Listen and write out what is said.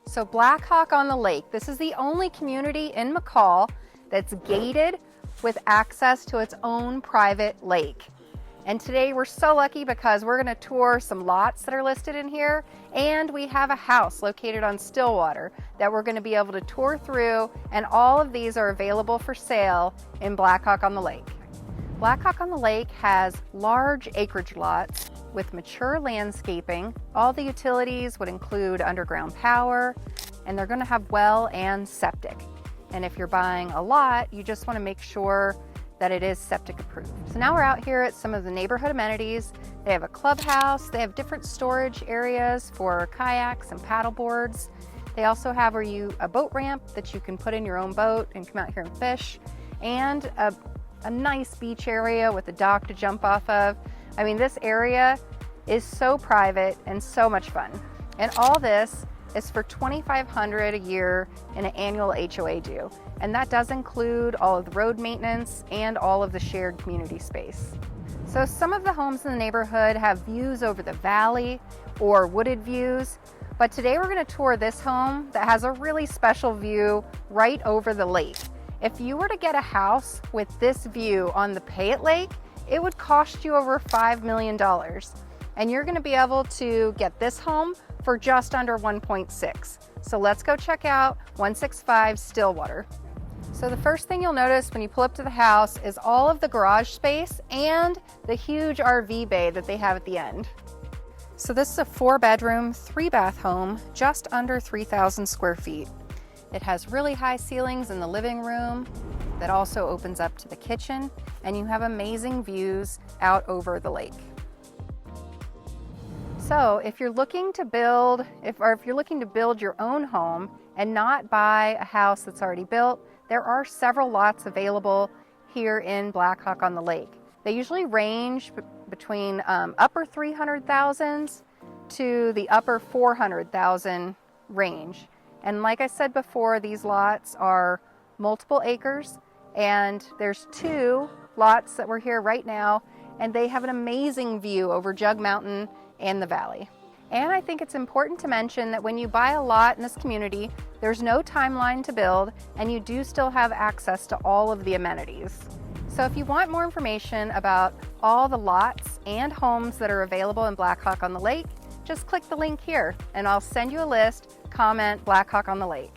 So Black Hawk on the Lake, this is the only community in McCall that's gated with access to its own private lake. And today we're so lucky because we're going to tour some lots that are listed in here, and we have a house located on Stillwater that we're going to be able to tour through, and all of these are available for sale in Black Hawk on the Lake. Black Hawk on the Lake has large acreage lots with mature landscaping. All the utilities would include underground power, and they're going to have well and septic. And if you're buying a lot, you just want to make sure that it is septic approved. So now we're out here at some of the neighborhood amenities. They have a clubhouse, they have different storage areas for kayaks and paddle boards. They also have a boat ramp that you can put in your own boat and come out here and fish, and a nice beach area with a dock to jump off of. I mean, this area is so private and so much fun. And all this is for $2,500 a year in an annual HOA due. And that does include all of the road maintenance and all of the shared community space. So some of the homes in the neighborhood have views over the valley or wooded views, but today we're going to tour this home that has a really special view right over the lake. If you were to get a house with this view on the Payette Lake, it would cost you over $5 million. And you're going to be able to get this home for just under 1.6. So let's go check out 165 Stillwater. So the first thing you'll notice when you pull up to the house is all of the garage space and the huge RV bay that they have at the end. So this is a 4-bedroom, 3-bath home, just under 3,000 square feet. It has really high ceilings in the living room that also opens up to the kitchen, and you have amazing views out over the lake. So if you're looking to build, if you're looking to build your own home and not buy a house that's already built, there are several lots available here in Black Hawk on the Lake. They usually range between upper 300,000s to the upper 400,000 range. And like I said before, these lots are multiple acres, and there's 2 lots that we're here right now, and they have an amazing view over Jug Mountain and the valley. And I think it's important to mention that when you buy a lot in this community, there's no timeline to build, and you do still have access to all of the amenities. So if you want more information about all the lots and homes that are available in Black Hawk on the Lake, just click the link here and I'll send you a list. Comment Black Hawk on the Lake.